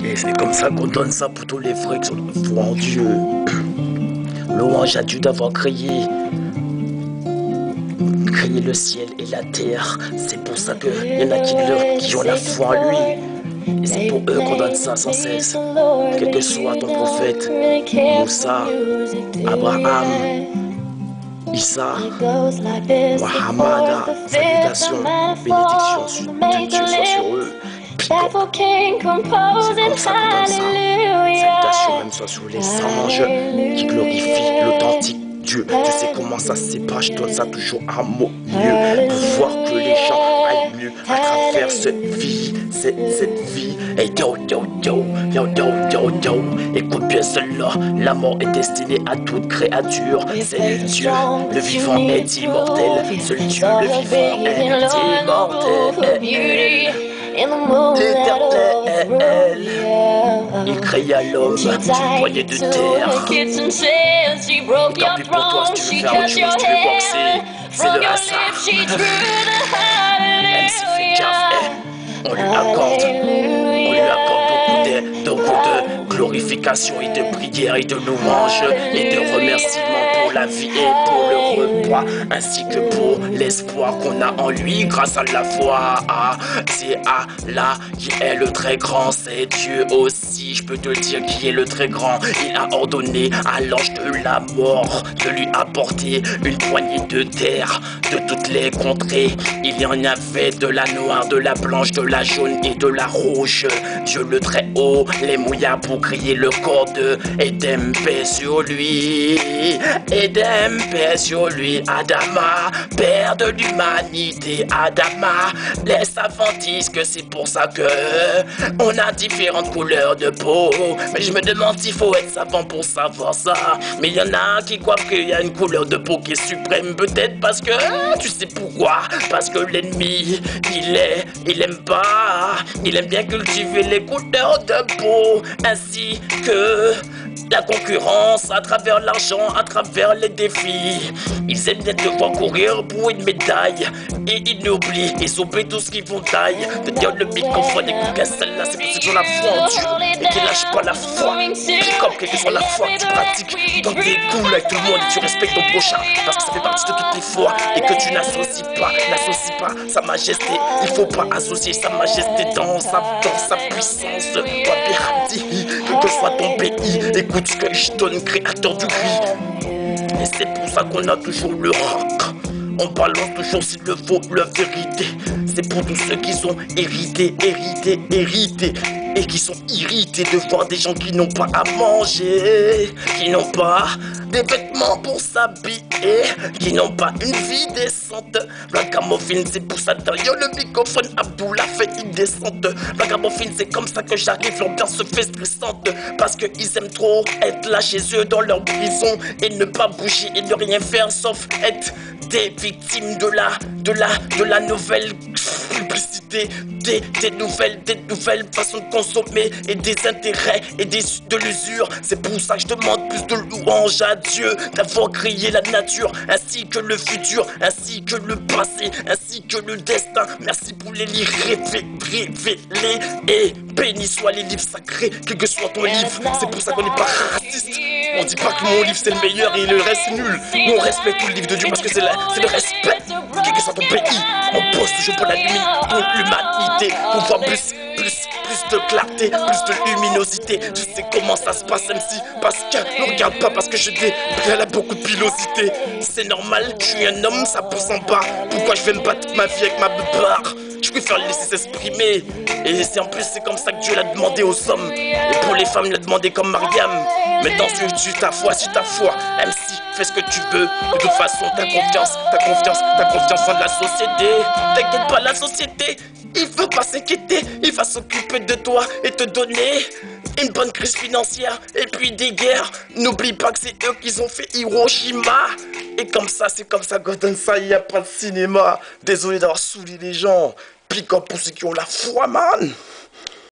Et c'est comme ça qu'on donne ça pour tous les frères qui sont foi en Dieu. Louange à Dieu d'avoir créé le ciel et la terre. C'est pour ça qu'il y en a qui ont la foi en lui. Et c'est pour eux qu'on donne ça sans cesse. Quel que soit ton prophète, Moussa, Abraham, Issa, Muhammad, salutations, bénédictions de Dieu soit sur eux. C'est comme ça qu'on donne ça. Salutations même soit sur les anges qui glorifient l'authentique Dieu. Tu sais comment ça se passe, je donne ça toujours à mot mieux pour voir que les gens aillent mieux à travers cette vie. Hey yo yo yo yo yo yo yo. Écoute bien cela, la mort est destinée à toute créature. C'est Dieu, le vivant est immortel. Seul Dieu, le vivant est immortel. L'éternel, il créa l'homme du poignet de terre. Tant pis pour toi si tu veux faire autre chose, tu veux boxer, c'est le hasard. MC Fekaf, on lui accorde beaucoup de glorification et de prière et de louange et de remerciements pour la vie et pour le repas, ainsi que pour l'espoir qu'on a en lui grâce à la foi. C'est Allah qui est le très grand, c'est Dieu aussi, je peux te dire qui est le très grand. Il a ordonné à l'ange de la mort de lui apporter une poignée de terre de toutes les contrées. Il y en avait de la noire, de la blanche, de la jaune et de la rouge. Dieu le très haut les mouilla pour crier le code. Édem paix sur lui, Édem paix sur lui. Adama, père de l'humanité. Adama, les savants disent que c'est pour ça que on a différentes couleurs de peau. Mais je me demande s'il faut être savant pour savoir ça. Mais il y en a qui croient qu'il y a une couleur de peau qui est suprême. Peut-être parce que, tu sais pourquoi? Parce que l'ennemi, il aime pas. Il aime bien cultiver les couleurs de peau. Ainsi que la concurrence à travers l'argent, à travers les défis. Ils aiment bien te voir courir pour une médaille. Et ils oublient, ils oublient tout ce qu'ils font taille. De dire le microphone, écoute bien celle-là, c'est pour ceux qui ont la foi en Dieu et qui lâchent pas la foi. Comme quelle que soit la foi que tu pratiques, donc t'es cool avec tout le monde et tu respectes ton prochain. Parce que ça fait partie de toutes les fois et que tu n'associes pas sa majesté. Il faut pas associer sa majesté dans sa puissance. Toi, Berdi, quel que soit ton pays, écoute ce que je donne, créateur du gris. Et c'est pour ça qu'on a toujours le rock. On balance toujours s'il le faut la vérité. C'est pour tous ceux qui sont hérités et qui sont irrités de voir des gens qui n'ont pas à manger, qui n'ont pas des vêtements pour s'habiller, qui n'ont pas une vie décente. Ragamuffin, c'est pour ça derrière le microphone, Abdullah fait une descente. Ragamuffin, c'est comme ça que j'arrive, l'ambiance se fait stressante. Parce qu'ils aiment trop être là chez eux dans leur prison et ne pas bouger et ne rien faire sauf être des victimes de la nouvelle publicité, des nouvelles façons de consommer et des intérêts et de l'usure. C'est pour ça que je demande plus de louange à Dieu d'avoir créé la nature ainsi que le futur, ainsi que le passé, ainsi que le destin. Merci pour les livres révélés et béni soient les livres sacrés, quel que soit ton livre. C'est pour ça qu'on n'est pas raciste. On dit pas que mon livre c'est le meilleur et le reste nul. Nous on respecte tout le livre de Dieu parce que c'est le respect. Quel que soit ton pays, on pose toujours pour l'humanité, pour voir plus de clarté, plus de luminosité. Je sais comment ça se passe, même si parce que ne regarde pas parce que elle a beaucoup de pilosité. C'est normal, je suis un homme, ça pousse en bas. Pourquoi je vais me battre ma vie avec ma barre? Je préfère le laisser s'exprimer. Et c'est en plus c'est comme ça que Dieu l'a demandé aux hommes. Et pour les femmes, il l'a demandé comme Mariam. Maintenant suis ta foi, MC, fais ce que tu veux. De toute façon, t'as confiance en la société. T'inquiète pas, la société, il veut pas s'inquiéter. Il va s'occuper de toi et te donner une bonne crise financière et puis des guerres. N'oublie pas que c'est eux qui ont fait Hiroshima. Et comme ça, c'est comme ça qu'on donne ça, il n'y a pas de cinéma. Désolé d'avoir saoulé les gens. Pick up pour ceux qui ont la foi, man.